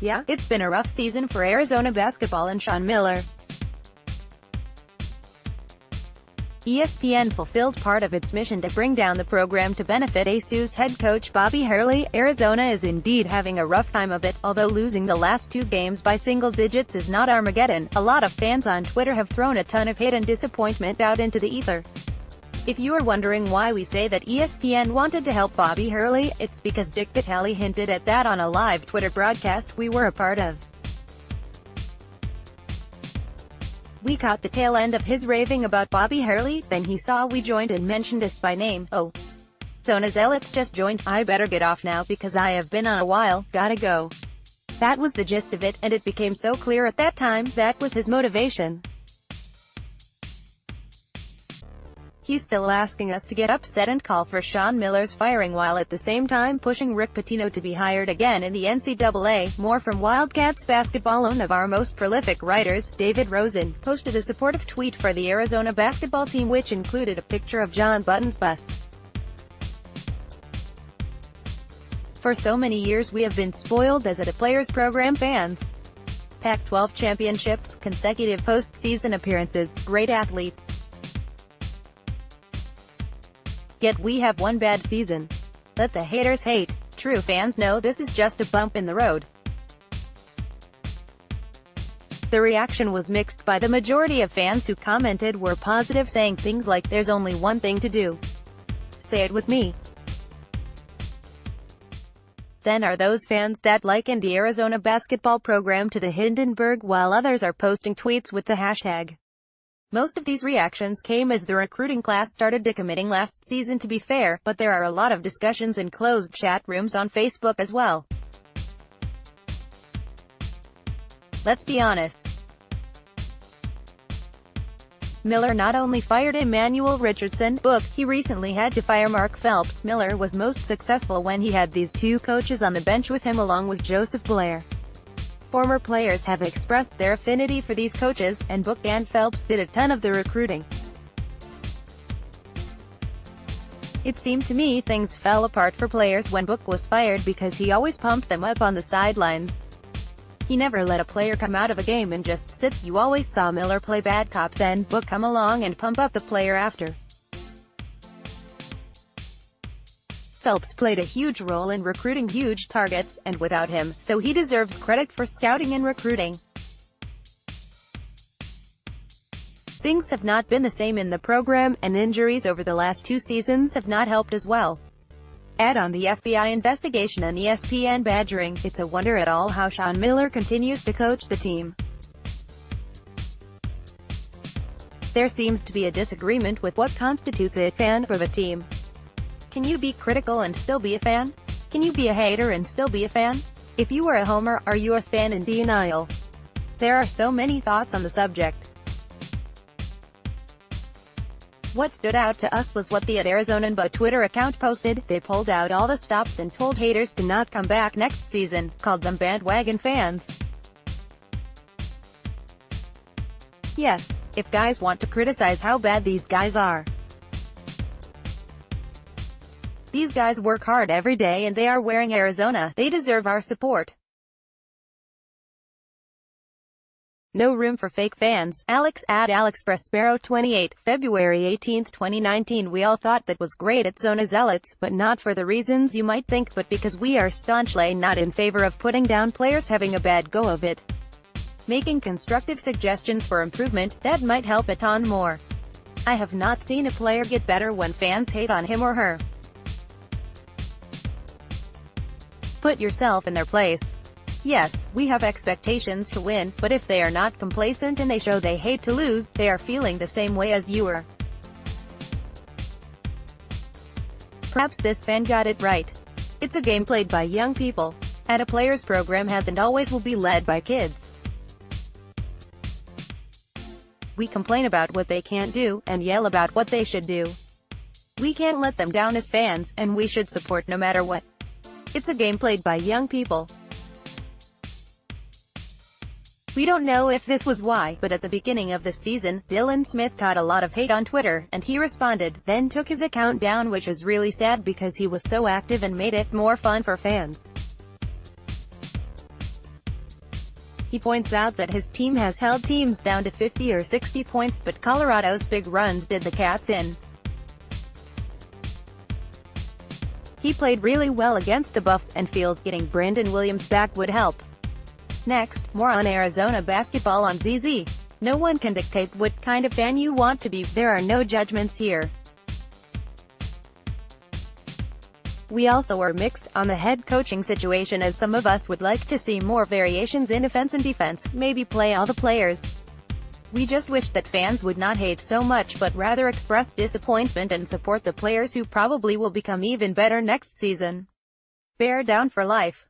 Yeah, it's been a rough season for Arizona basketball and Sean Miller. ESPN fulfilled part of its mission to bring down the program to benefit ASU's head coach Bobby Hurley. Arizona is indeed having a rough time of it, although losing the last 2 games by single digits is not Armageddon. A lot of fans on Twitter have thrown a ton of hate and disappointment out into the ether. If you are wondering why we say that ESPN wanted to help Bobby Hurley, it's because Dick Vitale hinted at that on a live Twitter broadcast we were a part of. We caught the tail end of his raving about Bobby Hurley, then he saw we joined and mentioned us by name. "Oh, Zona Zealots just joined, I better get off now because I have been on a while, gotta go." That was the gist of it, and it became so clear at that time, that was his motivation. He's still asking us to get upset and call for Sean Miller's firing while at the same time pushing Rick Pitino to be hired again in the NCAA. More from Wildcats basketball. One of our most prolific writers, David Rosen, posted a supportive tweet for the Arizona basketball team which included a picture of John Button's bust. "For so many years we have been spoiled as a Players Program fans. Pac-12 championships, consecutive postseason appearances, great athletes. Yet we have one bad season. Let the haters hate. True fans know this is just a bump in the road." The reaction was mixed. By the majority of fans who commented were positive, saying things like, "There's only one thing to do. Say it with me." Then are those fans that likened the Arizona basketball program to the Hindenburg, while others are posting tweets with the hashtag. Most of these reactions came as the recruiting class started decommitting last season, to be fair, but there are a lot of discussions in closed chat rooms on Facebook as well. Let's be honest. Miller not only fired Emmanuel Richardson, he recently had to fire Mark Phelps. Miller was most successful when he had these 2 coaches on the bench with him along with Joseph Blair. Former players have expressed their affinity for these coaches, and Book and Phelps did a ton of the recruiting. It seemed to me things fell apart for players when Book was fired because he always pumped them up on the sidelines. He never let a player come out of a game and just sit. You always saw Miller play bad cop, then Book come along and pump up the player after. Phelps played a huge role in recruiting huge targets, and without him, so he deserves credit for scouting and recruiting. Things have not been the same in the program, and injuries over the last 2 seasons have not helped as well. Add on the FBI investigation and ESPN badgering, it's a wonder at all how Sean Miller continues to coach the team. There seems to be a disagreement with what constitutes a fan for the team. Can you be critical and still be a fan? Can you be a hater and still be a fan? If you are a homer, are you a fan in denial? There are so many thoughts on the subject. What stood out to us was what the @ArizonaNBA Twitter account posted. They pulled out all the stops and told haters to not come back next season, called them bandwagon fans. Yes, if guys want to criticize how bad these guys are. These guys work hard every day and they are wearing Arizona. They deserve our support. No room for fake fans. Alex Prospero 28, February 18, 2019. We all thought that was great at Zona Zealots, but not for the reasons you might think, but because we are staunchly not in favor of putting down players having a bad go of it. Making constructive suggestions for improvement, that might help a ton more. I have not seen a player get better when fans hate on him or her. Put yourself in their place. Yes, we have expectations to win, but if they are not complacent and they show they hate to lose, they are feeling the same way as you are. Perhaps this fan got it right. It's a game played by young people. And a player's program has and always will be led by kids. We complain about what they can't do, and yell about what they should do. We can't let them down as fans, and we should support no matter what. It's a game played by young people. We don't know if this was why, but at the beginning of the season, Dylan Smith caught a lot of hate on Twitter, and he responded, then took his account down, which is really sad because he was so active and made it more fun for fans. He points out that his team has held teams down to 50 or 60 points, but Colorado's big runs did the Cats in. He played really well against the Buffs, and feels getting Brandon Williams back would help. Next, more on Arizona basketball on ZZ. No one can dictate what kind of fan you want to be, there are no judgments here. We also are mixed on the head coaching situation, as some of us would like to see more variations in offense and defense, maybe play all the players. We just wish that fans would not hate so much but rather express disappointment and support the players who probably will become even better next season. Bear down for life.